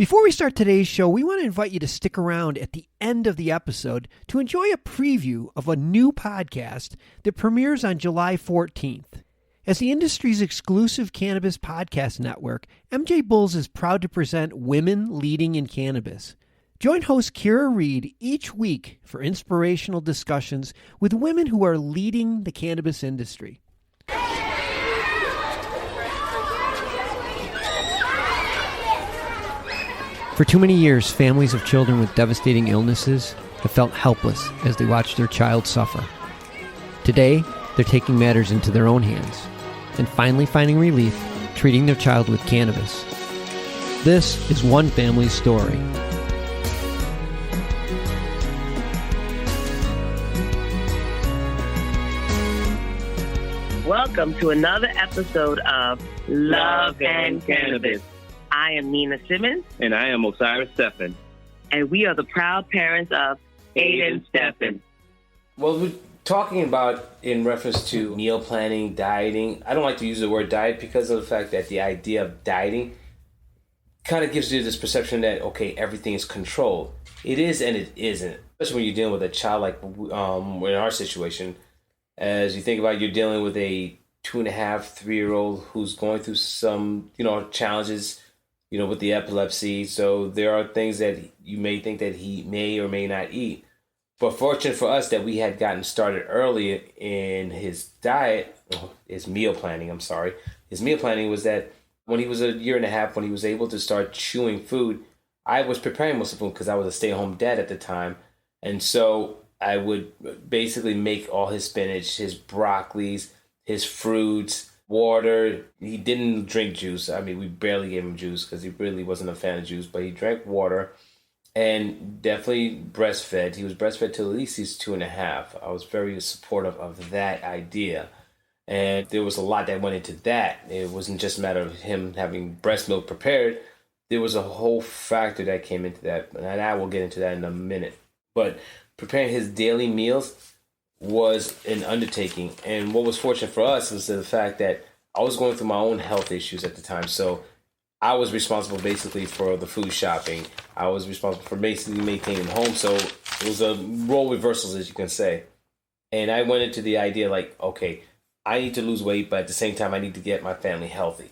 Before we start today's show, we want to invite you to stick around at the end of the episode to enjoy a preview of a new podcast that premieres on July 14th. As the industry's exclusive cannabis podcast network, MJ Bulls is proud to present Women Leading in Cannabis. Join host Kira Reed each week for inspirational discussions with women who are leading the cannabis industry. For too many years, families of children with devastating illnesses have felt helpless as they watch their child suffer. Today, they're taking matters into their own hands and finally finding relief treating their child with cannabis. This is one family's story. Welcome to another episode of Love and Cannabis. I am Nina Simmons. And I am Osiris. And we are the proud parents of Aiden Stephen. Well, we're talking about in reference to meal planning, dieting. I don't like to use the word diet because of the fact that the idea of dieting kind of gives you this perception that, okay, everything is controlled. It is and it isn't. Especially when you're dealing with a child like in our situation. As you think about, you're dealing with a 2.5, 3-year-old who's going through some, challenges, with the epilepsy. So there are things that you may think that he may or may not eat. But fortunate for us that we had gotten started early in his diet, his meal planning was that when he was 1.5 years, when he was able to start chewing food, I was preparing most of the food because I was a stay-at-home dad at the time. And so I would basically make all his spinach, his broccolis, his fruits, water. He didn't drink juice. I mean, we barely gave him juice because he really wasn't a fan of juice, but he drank water and definitely breastfed. He was breastfed till at least he's 2.5. I was very supportive of that idea. And there was a lot that went into that. It wasn't just a matter of him having breast milk prepared. There was a whole factor that came into that. And I will get into that in a minute. But preparing his daily meals was an undertaking. And what was fortunate for us was the fact that I was going through my own health issues at the time. So I was responsible basically for the food shopping. I was responsible for basically maintaining home. So it was a role reversals, as you can say. And I went into the idea like, okay, I need to lose weight, but at the same time, I need to get my family healthy.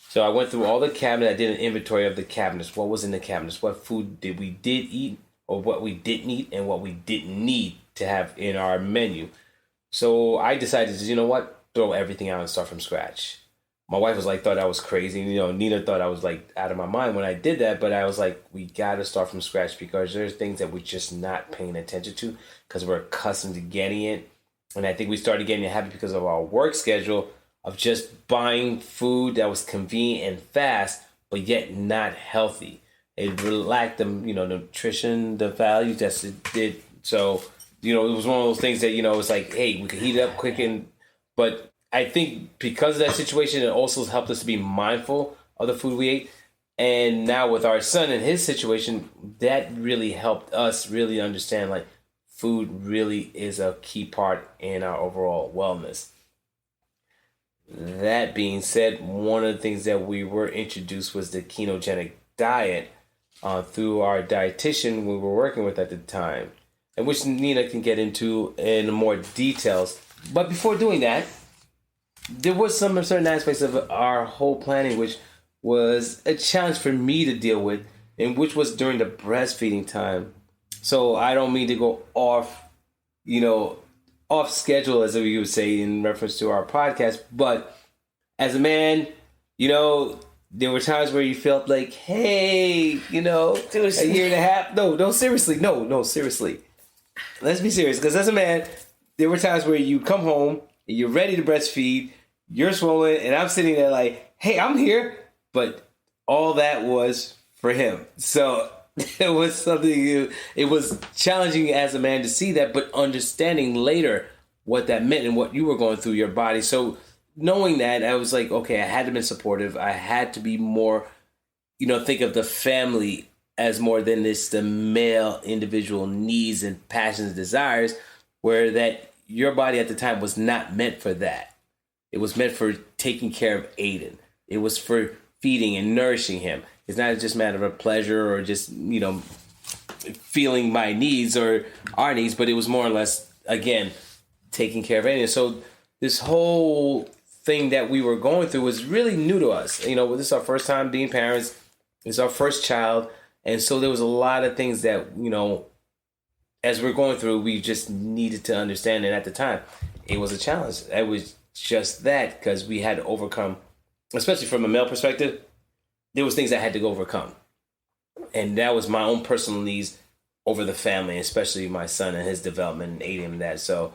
So I went through all the cabinet. I did an inventory of the cabinets. What was in the cabinets? What food did eat, or what we didn't eat, and what we didn't need to have in our menu. So I decided to, throw everything out and start from scratch. My wife thought I was crazy. Nina thought I was out of my mind when I did that, but I was like, we got to start from scratch because there's things that we're just not paying attention to because we're accustomed to getting it. And I think we started getting a habit because of our work schedule of just buying food that was convenient and fast, but yet not healthy. It lacked the, nutrition, the value that it did. So, it was one of those things that, it's like, hey, we could heat it up quick. But I think because of that situation, it also helped us to be mindful of the food we ate. And now with our son and his situation, that really helped us really understand, food really is a key part in our overall wellness. That being said, one of the things that we were introduced was the ketogenic diet through our dietitian we were working with at the time, and which Nina can get into in more details. But before doing that, there was some certain aspects of our whole planning which was a challenge for me to deal with, and which was during the breastfeeding time. So I don't mean to go off schedule, as we would say in reference to our podcast, but as a man, there were times where you felt like, hey, a 1.5 years. No, seriously. No, seriously. Let's be serious. Because as a man, there were times where you come home and you're ready to breastfeed, you're swollen, and I'm sitting there like, hey, I'm here. But all that was for him. So it was something, it was challenging as a man to see that, but understanding later what that meant and what you were going through your body. So knowing that, I was like, okay, I had to be supportive. I had to be more, think of the family as more than the male individual needs and passions, desires, where that your body at the time was not meant for that. It was meant for taking care of Aiden. It was for feeding and nourishing him. It's not just a matter of pleasure or just, feeling my needs or our needs, but it was more or less, again, taking care of anything. So this whole thing that we were going through was really new to us. This is our first time being parents. It's our first child. And so there was a lot of things that, as we're going through, we just needed to understand. And at the time, it was a challenge. It was just that, because we had to overcome, especially from a male perspective, there was things I had to overcome. And that was my own personal needs over the family, especially my son and his development and aiding him in that. So,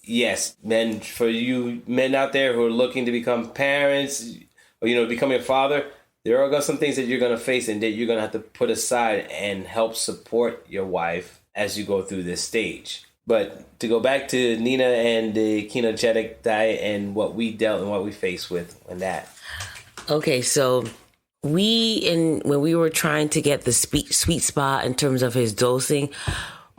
yes, men, for you men out there who are looking to become parents or, becoming a father, there are some things that you're going to face and that you're going to have to put aside and help support your wife as you go through this stage. But to go back to Nina and the ketogenic diet and what we dealt and what we faced with in that. Okay, so when we were trying to get the sweet spot in terms of his dosing,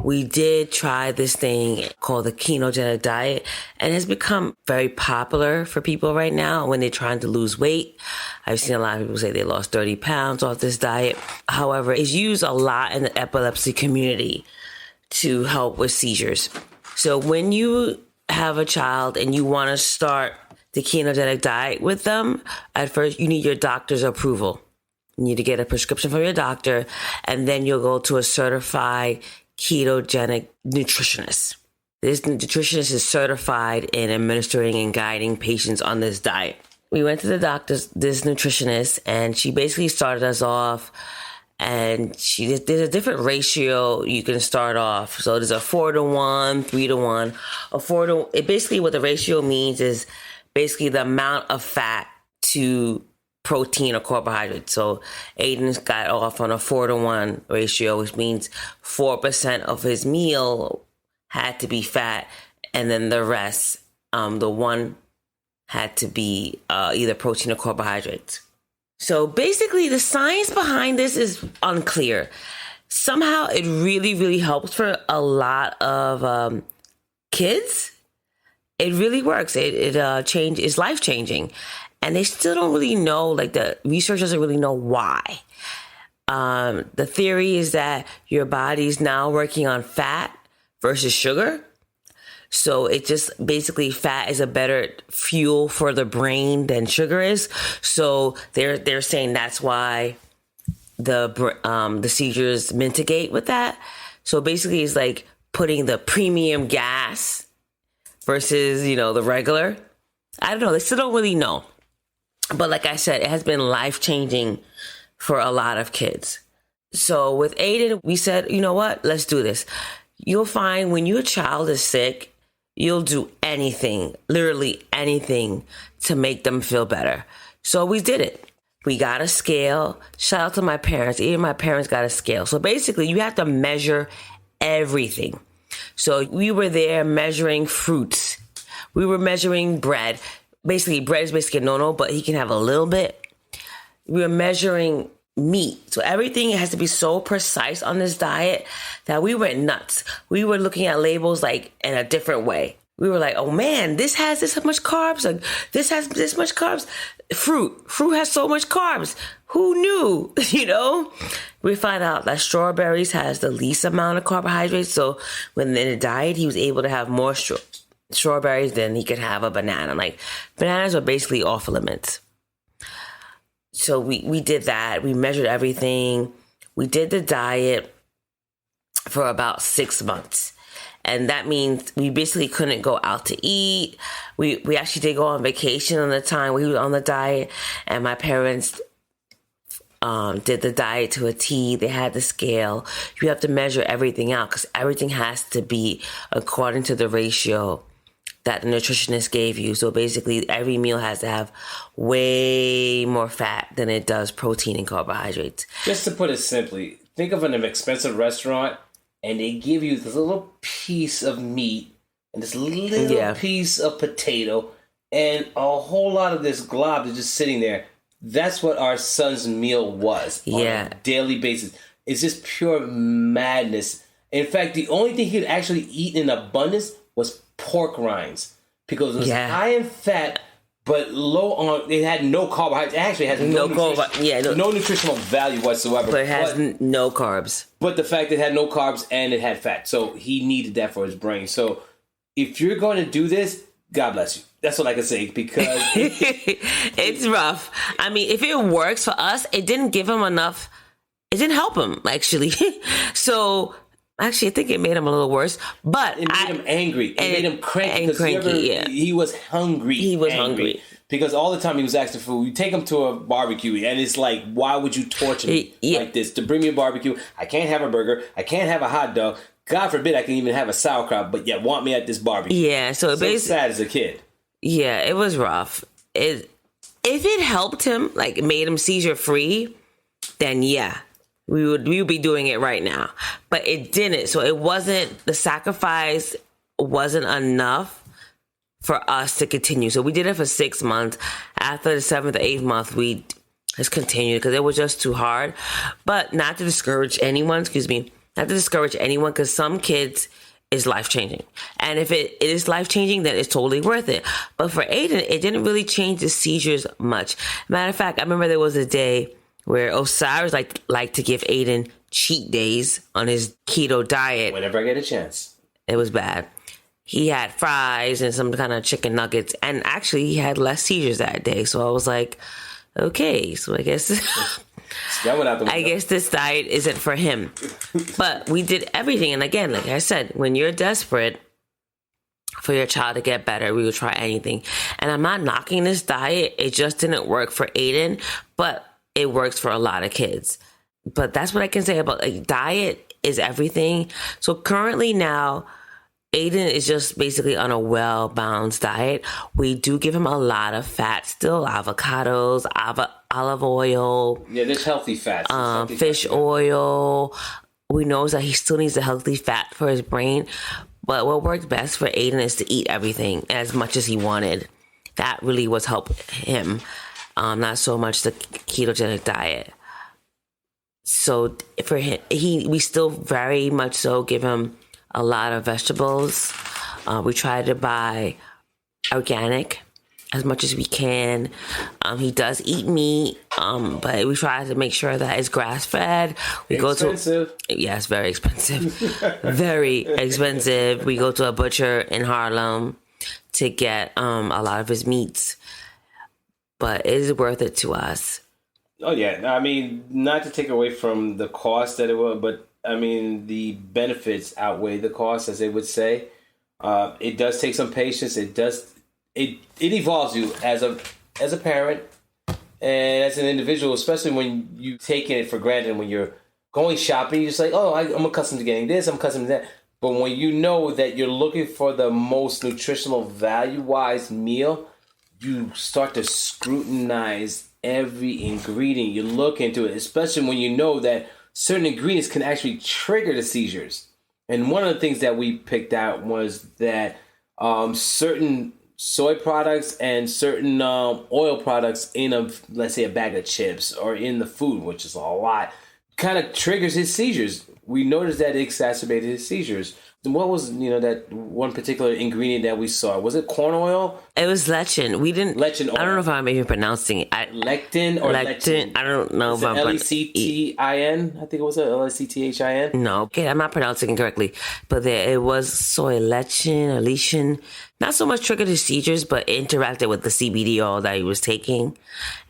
we did try this thing called the ketogenic diet, and it's become very popular for people right now when they're trying to lose weight. I've seen a lot of people say they lost 30 pounds off this diet. However, it's used a lot in the epilepsy community to help with seizures. So when you have a child and you want to start the ketogenic diet with them, at first you need your doctor's approval. You need to get a prescription from your doctor, and then you'll go to a certified ketogenic nutritionist. This nutritionist is certified in administering and guiding patients on this diet. We went to this nutritionist, and she basically started us off, and there's a different ratio you can start off. So there's a 4-to-1, 3-to-1, basically what the ratio means is basically the amount of fat to protein or carbohydrate. So Aiden's got off on a 4-to-1 ratio, which means 4% of his meal had to be fat, and then the rest, the one had to be either protein or carbohydrates. So basically the science behind this is unclear. Somehow it really, really helps for a lot of kids. It really works. It's life-changing. And they still don't really know, the research doesn't really know why. The theory is that your body's now working on fat versus sugar. So it just basically fat is a better fuel for the brain than sugar is. So they're saying that's why the seizures mitigate with that. So basically it's like putting the premium gas versus, the regular. I don't know. They still don't really know. But like I said, it has been life-changing for a lot of kids. So with Aiden, we said, you know what? Let's do this. You'll find when your child is sick, you'll do anything, literally anything, to make them feel better. So we did it. We got a scale. Shout out to my parents. Even my parents got a scale. So basically, you have to measure everything. So we were there measuring fruits. We were measuring bread. Basically, bread is basically a no-no, but he can have a little bit. We were measuring meat. So everything has to be so precise on this diet that we went nuts. We were looking at labels in a different way. We were like, oh man, this has this much carbs. This has this much carbs. Fruit has so much carbs. Who knew? We find out that strawberries has the least amount of carbohydrates. So when in the diet, he was able to have more strawberries than he could have a banana. Bananas are basically off limits. So we did that. We measured everything. We did the diet for about 6 months. And that means we basically couldn't go out to eat. We actually did go on vacation on the time we were on the diet. And my parents did the diet to a T. They had the scale. You have to measure everything out because everything has to be according to the ratio that the nutritionist gave you. So basically every meal has to have way more fat than it does protein and carbohydrates. Just to put it simply, think of an expensive restaurant and they give you this little piece of meat and this little piece of potato and a whole lot of this glob that's just sitting there. That's what our son's meal was on a daily basis. It's just pure madness. In fact, the only thing he could actually eat in abundance was pork rinds because it was high in fat, but low on. It had no carbohydrates. It actually has no nutritional value whatsoever. But it has no carbs. But the fact it had no carbs and it had fat, so he needed that for his brain. So if you're going to do this, God bless you. That's what I can say, because it's rough. I mean, if it works for us, it didn't give him enough. It didn't help him, actually. So, actually, I think it made him a little worse. But it made him angry. It made him cranky. He was hungry. He was hungry. Because all the time he was asking for food. You take him to a barbecue, and it's like, why would you torture me like this to bring me a barbecue? I can't have a burger. I can't have a hot dog. God forbid I can even have a sauerkraut, but yet want me at this barbecue. Yeah, so basically sad as a kid. Yeah, it was rough. If it helped him, like made him seizure free, then yeah, we would be doing it right now. But it didn't. So it wasn't, the sacrifice wasn't enough for us to continue. So we did it for 6 months. After the 7th or 8th month, we just continued because it was just too hard. But not to discourage anyone, because some kids is life-changing. And if it is life-changing, then it's totally worth it. But for Aiden, it didn't really change the seizures much. Matter of fact, I remember there was a day where Osiris liked to give Aiden cheat days on his keto diet. Whenever I get a chance. It was bad. He had fries and some kind of chicken nuggets. And actually, he had less seizures that day. So I was like, okay, so I guess... I guess this diet isn't for him. But we did everything. And again, like I said, when you're desperate for your child to get better, we will try anything. And I'm not knocking this diet. It just didn't work for Aiden, but it works for a lot of kids. But that's what I can say about, like, diet is everything. So currently now, Aiden is just basically on a well-balanced diet. We do give him a lot of fat still, avocados, olive oil. Yeah, there's healthy fats. Fish oil. We know that he still needs a healthy fat for his brain. But what worked best for Aiden is to eat everything as much as he wanted. That really was helping him, not so much the ketogenic diet. So for him, we still very much so give him a lot of vegetables. We try to buy organic as much as we can. He does eat meat, but we try to make sure that it's grass-fed. Yes, very expensive. Very expensive. We go to a butcher in Harlem to get a lot of his meats. But it is worth it to us. Oh, yeah. I mean, not to take away from the cost that it was, but I mean, the benefits outweigh the costs, as they would say. It does take some patience. It evolves you as a parent and as an individual, especially when you taking it for granted. When you're going shopping, you're just like, oh, I'm accustomed to getting this, I'm accustomed to that. But when you know that you're looking for the most nutritional value-wise meal, you start to scrutinize every ingredient. You look into it, especially when you know that certain ingredients can actually trigger the seizures. And one of the things that we picked out was that certain soy products and certain oil products in let's say a bag of chips or in the food, which is a lot, kind of triggers his seizures. We noticed that it exacerbated his seizures. What was, that one particular ingredient that we saw? Was it corn oil? It was lectin. Lectin oil. I don't know if I'm even pronouncing it. Lectin or lectin? I don't know if I'm Lectin. I think it was Lecthin. No, okay, I'm not pronouncing it correctly. But it was soy lectin or lectin. Not so much triggered his seizures, but it interacted with the CBD oil that he was taking.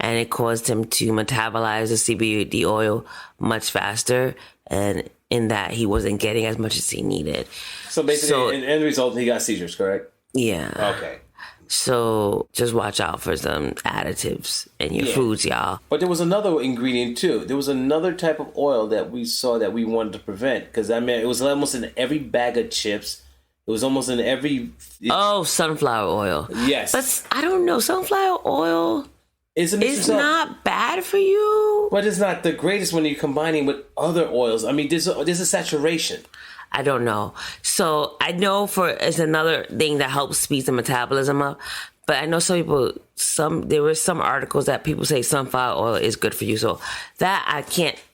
And it caused him to metabolize the CBD oil much faster. And in that, he wasn't getting as much as he needed. So basically, in end result, he got seizures, correct? Yeah. Okay. So just watch out for some additives in your foods, y'all. But there was another ingredient, too. There was another type of oil that we saw that we wanted to prevent. Because, it was almost in every bag of chips. It was almost in every... sunflower oil. Yes. But I don't know. Sunflower oil... It's not bad for you. But it's not the greatest when you're combining with other oils. I mean, there's a saturation. I don't know. So I know it's another thing that helps speed the metabolism up. But I know there were some articles that people say sunflower oil is good for you. So that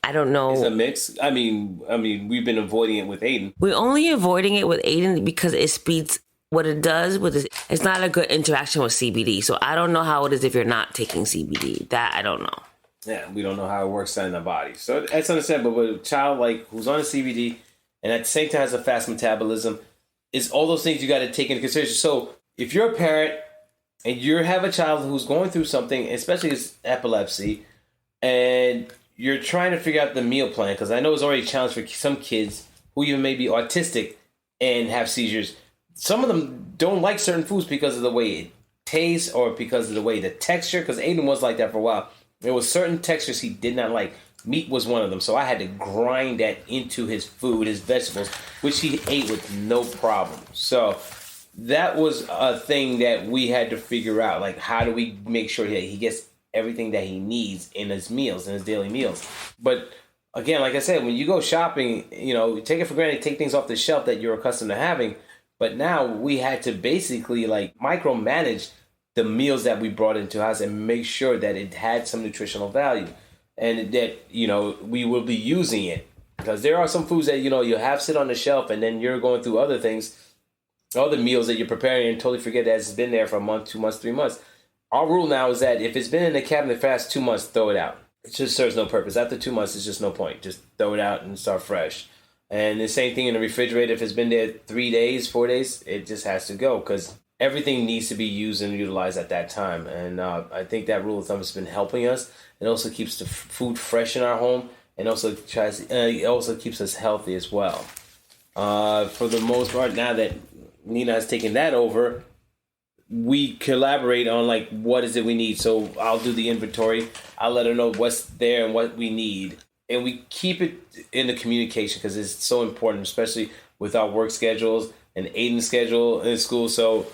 I don't know. It's a mix. I mean, we've been avoiding it with Aiden. We're only avoiding it with Aiden because it speeds what it does with this, it's not a good interaction with CBD. So I don't know how it is if you're not taking CBD. That I don't know. Yeah, we don't know how it works in the body. So that's understandable. But with a child like who's on a CBD and at the same time has a fast metabolism, it's all those things you got to take into consideration. So if you're a parent and you have a child who's going through something, especially it's epilepsy, and you're trying to figure out the meal plan, because I know it's already a challenge for some kids who even may be autistic and have seizures. Some of them don't like certain foods because of the way it tastes or because of the way the texture, because Aiden was like that for a while. There was certain textures he did not like. Meat was one of them, so I had to grind that into his food, his vegetables, which he ate with no problem. So that was a thing that we had to figure out, like how do we make sure that he gets everything that he needs in his meals, in his daily meals. But again, like I said, when you go shopping, you take it for granted, take things off the shelf that you're accustomed to having. But now we had to basically like micromanage the meals that we brought into house and make sure that it had some nutritional value and that, we will be using it. Because there are some foods that, you have sit on the shelf and then you're going through other things, other meals that you're preparing and totally forget that it's been there for a month, 2 months, 3 months. Our rule now is that if it's been in the cabinet for past 2 months, throw it out. It just serves no purpose. After 2 months, it's just no point. Just throw it out and start fresh. And the same thing in the refrigerator. If it's been there 3 days, 4 days, it just has to go because everything needs to be used and utilized at that time. And I think that rule of thumb has been helping us. It also keeps the food fresh in our home and also it also keeps us healthy as well. For the most part, now that Nina has taken that over, we collaborate on like what is it we need. So I'll do the inventory. I'll let her know what's there and what we need. And we keep it in the communication because it's so important, especially with our work schedules and Aiden's schedule in school. So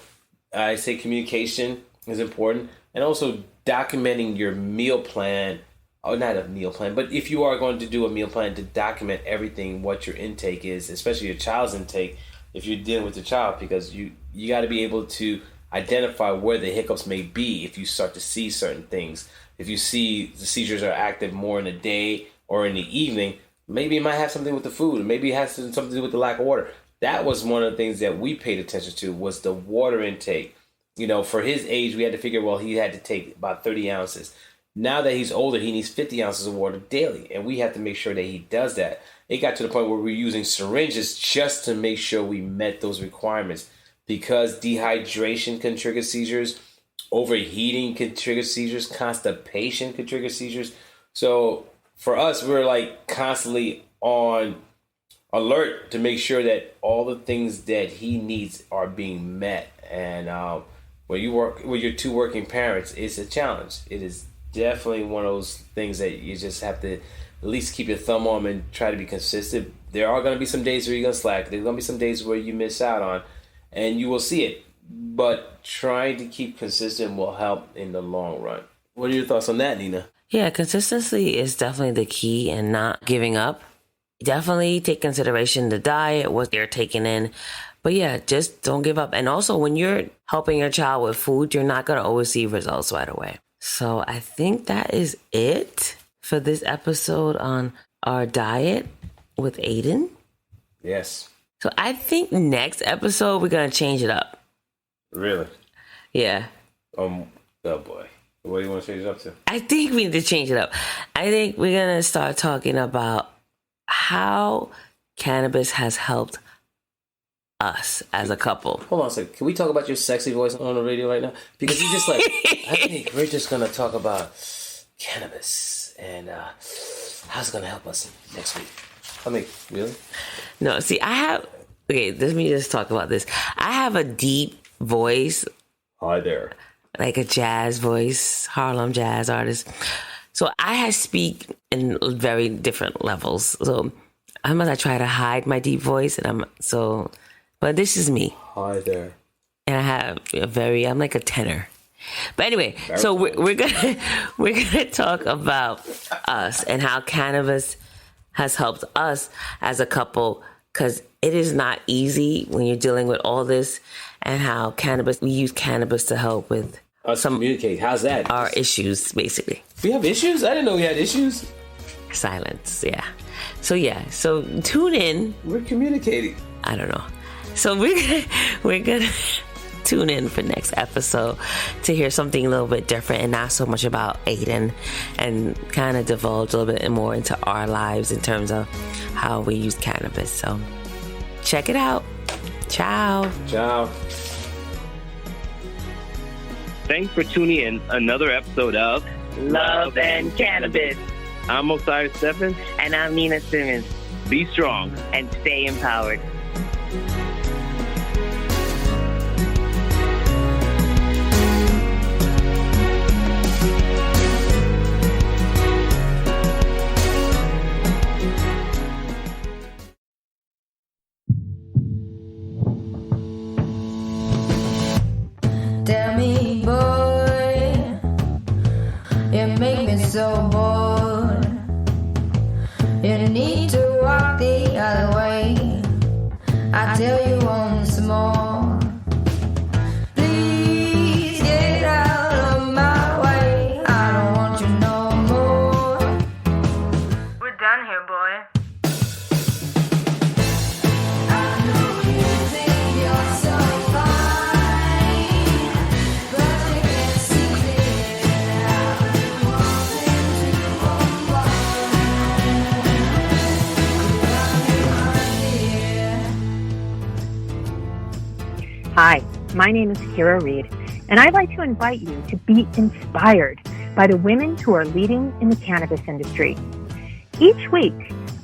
I say communication is important. And also documenting your meal plan. Oh, not a meal plan, but if you are going to do a meal plan, to document everything, what your intake is, especially your child's intake, if you're dealing with the child, because you got to be able to identify where the hiccups may be if you start to see certain things. If you see the seizures are active more in the day or in the evening, maybe it might have something with the food. Maybe it has something to do with the lack of water. That was one of the things that we paid attention to was the water intake. For his age, we had to figure, well, he had to take about 30 ounces. Now that he's older, he needs 50 ounces of water daily, and we have to make sure that he does that. It got to the point where we're using syringes just to make sure we met those requirements because dehydration can trigger seizures, overheating can trigger seizures, constipation can trigger seizures. So for us, we're like constantly on alert to make sure that all the things that he needs are being met. And when you work with your two working parents, it's a challenge. It is definitely one of those things that you just have to at least keep your thumb on and try to be consistent. There are going to be some days where you're going to slack. There's going to be some days where you miss out on, and you will see it. But trying to keep consistent will help in the long run. What are your thoughts on that, Nina? Yeah, consistency is definitely the key and not giving up. Definitely take consideration the diet, what they're taking in. But yeah, just don't give up. And also when you're helping your child with food, you're not going to always see results right away. So I think that is it for this episode on our diet with Aiden. Yes. So I think next episode, we're going to change it up. Really? Yeah. Oh boy. What do you want to change it up to? I think we need to change it up. I think we're going to start talking about how cannabis has helped us as a couple. Hold on a second. Can we talk about your sexy voice on the radio right now? Because you just like, I think we're just going to talk about cannabis and how it's going to help us next week. I mean, really? No, see, okay, let me just talk about this. I have a deep voice. Hi there. Like a jazz voice, Harlem jazz artist. So I speak in very different levels. So I try to hide my deep voice, but this is me. Hi there. And I have I'm like a tenor. But anyway, so we're gonna talk about us and how cannabis has helped us as a couple, because it is not easy when you're dealing with all this, and how we use cannabis to help with communicate. How's that? Our issues, basically. We have issues? I didn't know we had issues. Silence, yeah. So tune in. We're communicating. I don't know. So we're gonna tune in for next episode to hear something a little bit different and not so much about Aiden, and kind of divulge a little bit more into our lives in terms of how we use cannabis. So check it out. Ciao. Ciao. Thanks for tuning in another episode of Love and Cannabis. I'm Osiris Simmons. And I'm Nina Simmons. Be strong And stay empowered. Tell me, boy, you make me so bored. You need to walk the other way. I tell you once more. Please get out of my way. I don't want you no more. We're done here, boy. I know you think you're so fine, but you can't see it. I've been wanting to unwind. Hi, my name is Kira Reed, and I'd like to invite you to be inspired by the women who are leading in the cannabis industry. Each week,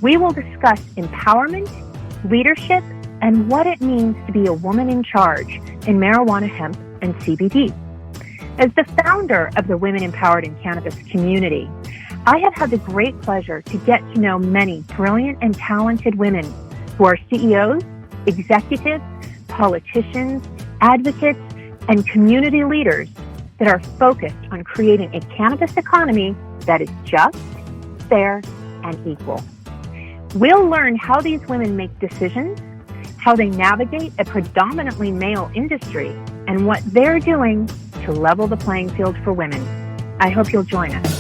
we will discuss empowerment, leadership, and what it means to be a woman in charge in marijuana, hemp, and CBD. As the founder of the Women Empowered in Cannabis community, I have had the great pleasure to get to know many brilliant and talented women who are CEOs, executives, politicians, advocates, and community leaders that are focused on creating a cannabis economy that is just, fair, and equal. We'll learn how these women make decisions, how they navigate a predominantly male industry, and what they're doing to level the playing field for women. I hope you'll join us.